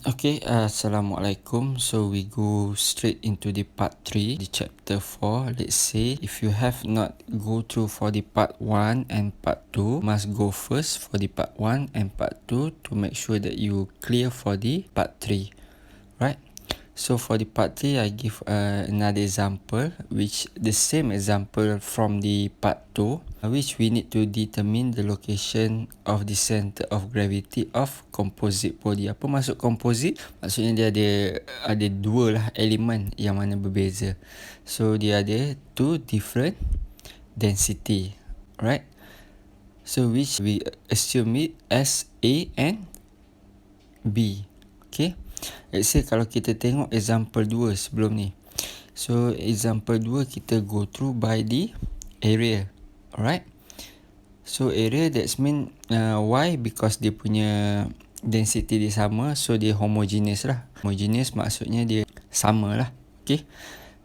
Okay, Assalamualaikum. So we go straight into the part 3, the chapter 4. Let's say if you have not go through for the part 1 and part 2, must go first for the part 1 and part 2 to make sure that you clear for the part 3, right? So for the part 3, I give another example, which the same example from the part 2, which we need to determine the location of the center of gravity of composite body. Apa maksud composite? Maksudnya dia ada dua lah elemen yang mana berbeza. So dia ada two different density, right? So which we assume it as A and B. Okay. Let's say kalau kita tengok example 2 sebelum ni. So example 2 kita go through by the area. Alright. So area that's mean why? Because dia punya density dia sama, so dia homogeneous lah. Homogeneous maksudnya dia sama lah. Okay.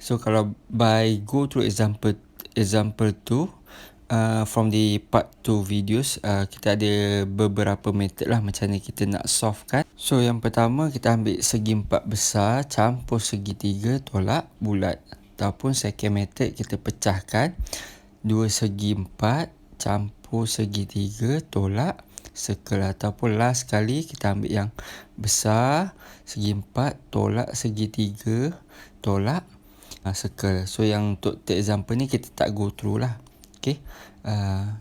So kalau by go through example 2, from the part 2 videos, kita ada beberapa method lah macam mana kita nak solve kan. So yang pertama kita ambil segi 4 besar campur segi 3 tolak bulat. Ataupun second method kita pecahkan 2 segi 4 campur segi 3 tolak circle. Ataupun last kali kita ambil yang besar segi 4 tolak segi 3 tolak circle. So yang untuk example ni kita tak go through lah. Okay.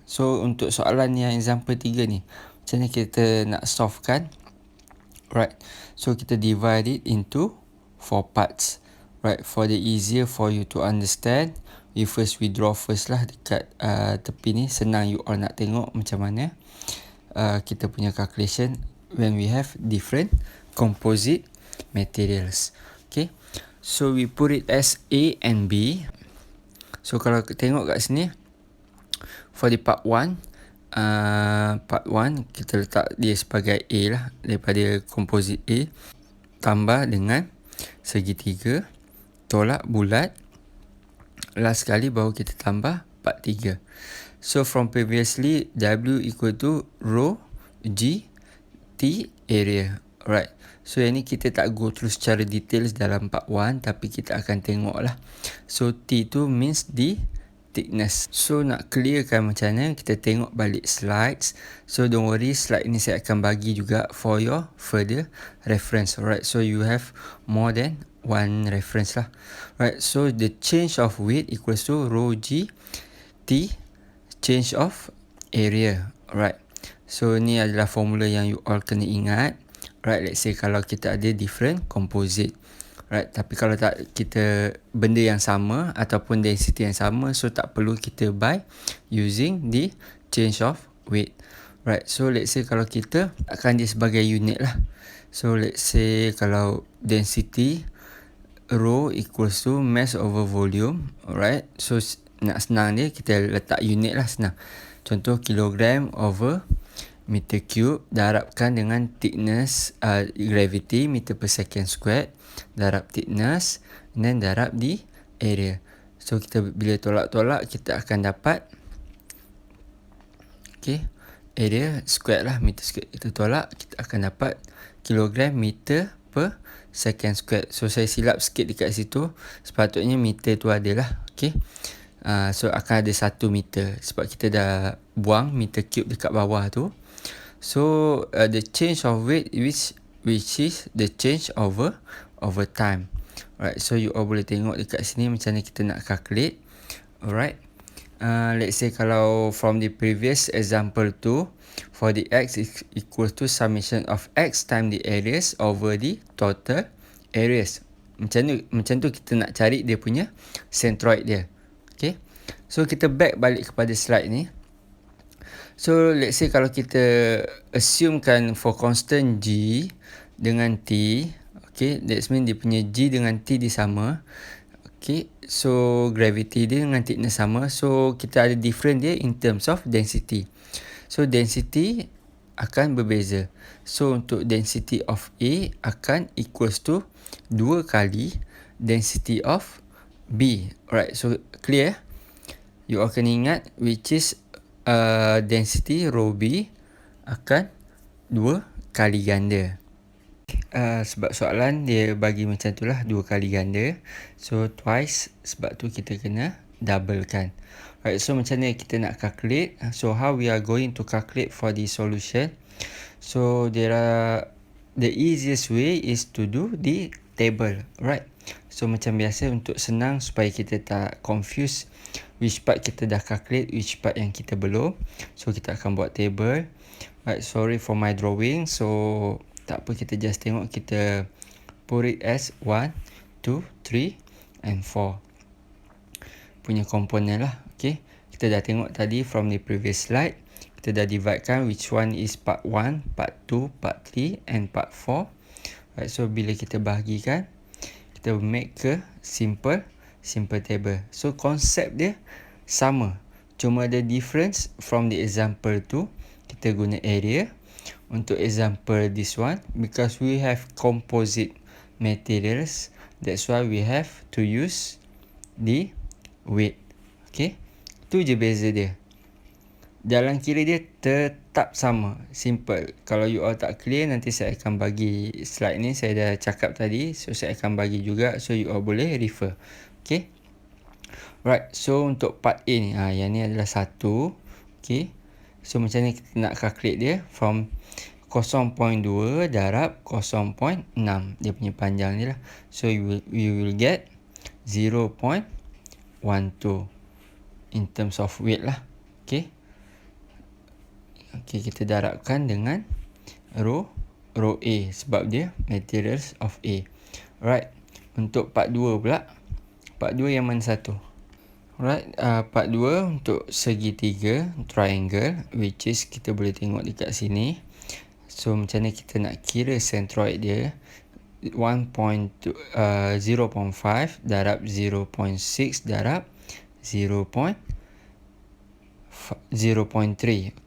So untuk soalan yang example 3 ni, macam mana kita nak solve kan? Right. So kita divide it into 4 parts. Right. For the easier for you to understand, we draw first lah dekat tepi ni. Senang you all nak tengok macam mana kita punya calculation when we have different composite materials. Okay. So we put it as A and B. So kalau tengok kat sini, for the part 1, kita letak dia sebagai A lah, daripada composite A tambah dengan segi 3 tolak bulat. Last kali baru kita tambah part 3. So from previously, W equal to rho G T area. Alright. So yang ni kita tak go through secara details dalam part 1, tapi kita akan tengok lah. So T tu means the thickness. So nak clearkan macam mana, kita tengok balik slides. So don't worry, slide ni saya akan bagi juga for your further reference. Alright. So you have more than one reference lah. Right. So the change of weight equals to rho G T change of area. Alright. So ni adalah formula yang you all kena ingat. Right, let's say kalau kita ada different composite. Right, tapi kalau tak kita benda yang sama ataupun density yang sama, so tak perlu kita by using the change of weight. Right, so let's say kalau kita akan dia sebagai unit lah. So let's say kalau density rho equals to mass over volume. Alright, so nak senang dia kita letak unit lah, senang. Contoh kilogram over meter cube darabkan dengan thickness gravity meter per second squared, darab thickness, and then darab di area. So kita bila tolak-tolak kita akan dapat area squared lah, meter squared. Kita tolak kita akan dapat kilogram meter per second squared. So saya silap sikit dekat situ, sepatutnya meter tu adalah so akan ada 1 meter sebab kita dah buang meter cube dekat bawah tu. So the change of weight which is the change over time. Alright, so you all boleh tengok dekat sini macam mana kita nak calculate. Alright. Let's say kalau from the previous example tu, for the x is equal to summation of x times the areas over the total areas. Macam tu kita nak cari dia punya centroid dia. Okay. So kita back balik kepada slide ni. So let's say kalau kita assumekan for constant G dengan T, okay, that's mean dia punya G dengan T dia sama. Okay, so gravity dia dengan thickness sama. So kita ada different dia in terms of density. So density akan berbeza. So untuk density of A akan equals to 2 kali density of B. Alright, so clear? You all kena ingat which is density rho B akan 2 kali ganda. Sebab soalan dia bagi macam tu lah, 2 kali ganda. So twice, sebab tu kita kena double kan. Right, so macam mana kita nak calculate? So how we are going to calculate for the solution? So the easiest way is to do the table, right? So macam biasa, untuk senang supaya kita tak confuse which part kita dah calculate, which part yang kita belum. So kita akan buat table. Right, sorry for my drawing. So tak apa, kita just tengok, kita put it as 1, 2, 3 and 4 punya komponen lah. Okay, kita dah tengok tadi from the previous slide, kita dah dividekan which one is part 1, part 2, part 3 and part 4. Right, so bila kita bahagikan, kita make ke simple table. So konsep dia sama, cuma ada difference from the example tu, kita guna area. Untuk example this one, because we have composite materials, that's why we have to use the weight. Okay, tu je beza dia. Jalan kira dia tetap sama, simple. Kalau you all tak clear, nanti saya akan bagi slide ni, saya dah cakap tadi, so saya akan bagi juga, so you all boleh refer. Okay, right, so untuk part A ni, yang ni adalah 1. Okay, so macam ni kita nak calculate dia, from 0.2 darab 0.6, dia punya panjang ni lah. So you will get 0.12 in terms of weight lah. Okay, kita darabkan dengan row A, sebab dia materials of A. Right, untuk part 2 pula, part 2 yang mana satu? Right, part 2 untuk segitiga triangle, which is kita boleh tengok dekat sini. So macam mana kita nak kira centroid dia? 0.5 darab 0.6 darab 0.3.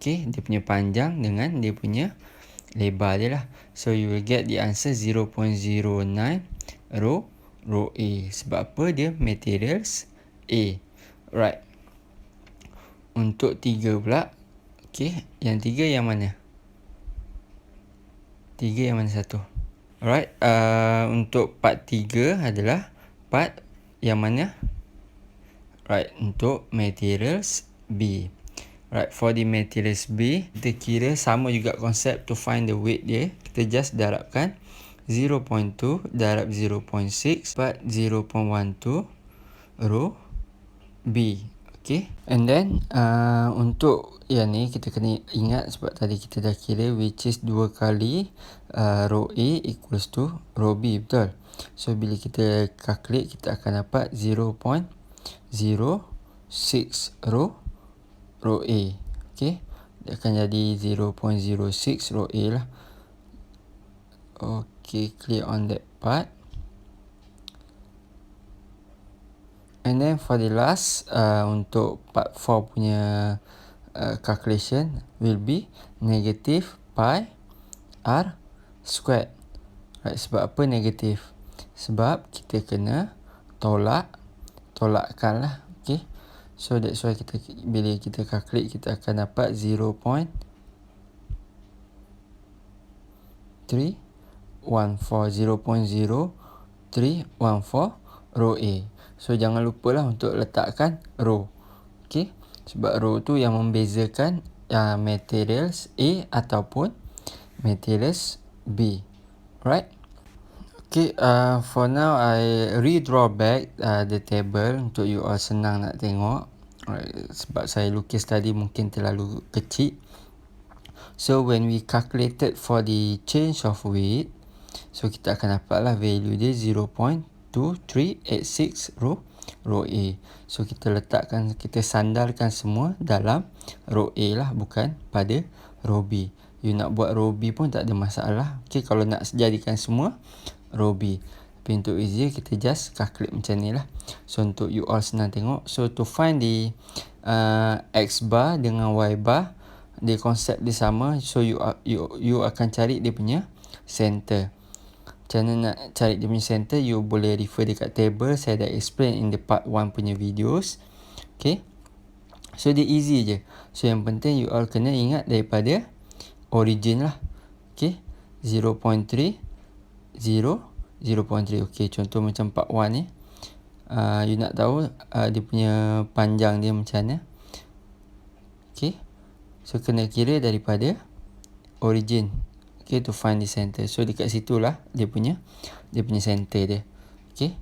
Okay, dia punya panjang dengan dia punya lebar dia lah. So you will get the answer 0.09 row A. Sebab apa? Dia materials A. Right, untuk 3 pula. Okay, yang 3 yang mana? 3 yang mana satu? Alright, untuk part 3 adalah part yang mana? Right, untuk materials B. Right, for the materials B, kita kira sama juga konsep to find the weight dia. Kita just darabkan 0.2 darab 0.6 part 0.12 row B. Okay, and then untuk yang ni kita kena ingat, sebab tadi kita dah kira, which is 2 kali row A equals to row B, betul? So bila kita calculate, kita akan dapat 0.06 row A. Okay, dia akan jadi 0.06 row A lah. Okay, clear on that part. And then for the last, untuk part 4 punya calculation will be negative pi r squared. Right, sebab apa negatif? Sebab kita kena tolakkan lah. Okay, so that's why bila kita calculate, kita akan dapat 0.314 row A. So jangan lupalah untuk letakkan row. Okay, sebab row tu yang membezakan materials A ataupun materials B. Right. Okay, for now I redraw back the table untuk you all senang nak tengok. Right, sebab saya lukis tadi mungkin terlalu kecil. So when we calculated for the change of weight, so kita akan dapatlah value dia 0.2386 row A. So kita sandarkan semua dalam row A lah, bukan pada row B. You nak buat row B pun tak ada masalah. Okay, kalau nak jadikan semua row B. Tapi untuk easier, kita just calculate macam ni lah. So untuk you all senang tengok. So to find the X bar dengan Y bar, dia konsep dia sama. So you akan cari dia punya center. Macam mana nak cari dia punya center, you boleh refer dekat table. Saya dah explain in the part 1 punya videos. Okay, so dia easy je. So yang penting you all kena ingat daripada origin lah. Okay, 0.3 0.3. Okey, contoh macam part 1 ni. You nak tahu dia punya panjang dia macam mana. Okey. So kena kira daripada origin. Okay, to find the center. So dekat situlah dia punya center dia. Okay,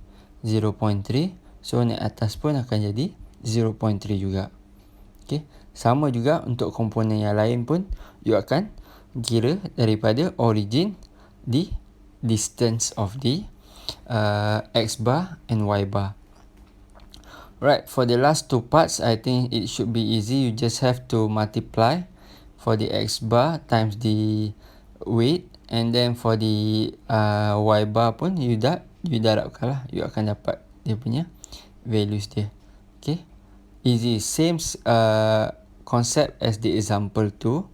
0.3. So naik atas pun akan jadi 0.3 juga. Okay, sama juga untuk komponen yang lain pun you akan kira daripada origin the distance of the x bar and y bar. Right, for the last two parts, I think it should be easy. You just have to multiply for the x bar times the weight, and then for the y bar pun you darabkan lah, you akan dapat dia punya values dia. Okay, easy, same concept as the example 2.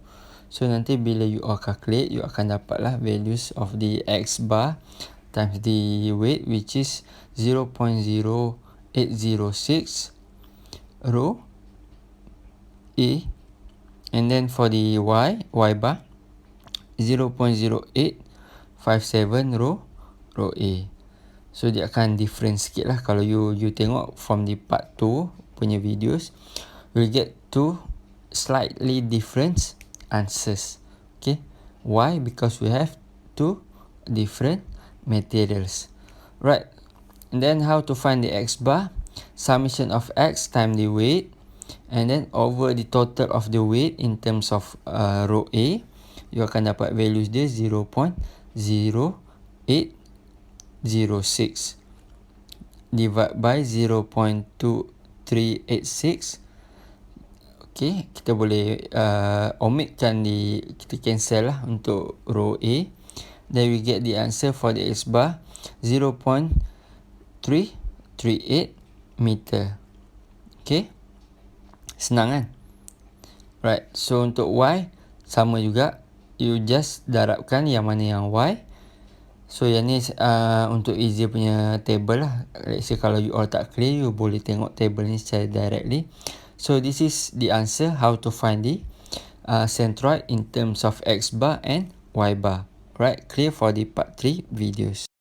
So nanti bila you all calculate, you akan dapat lah values of the x bar times the weight, which is 0.0806 rho A, and then for the y bar 0.0857 rho A. So dia akan different sikit lah. Kalau you tengok from the part 2 punya videos, you'll get two slightly different answers. Okay, why? Because we have two different materials. Right, and then how to find the x bar? Summation of x times the weight, and then over the total of the weight in terms of rho A, you akan dapat values dia 0.0806 divide by 0.2386. Okay, kita boleh omitkan kita cancel lah untuk row A. Then we get the answer for the x bar 0.338 meter. Okay, senang kan? Right, so untuk y sama juga, you just darabkan yang mana yang y. So yang ni untuk easy punya table lah. Let's say kalau you all tak clear, you boleh tengok table ni secara directly. So this is the answer how to find the centroid in terms of x bar and y bar. Right, clear for the part 3 videos.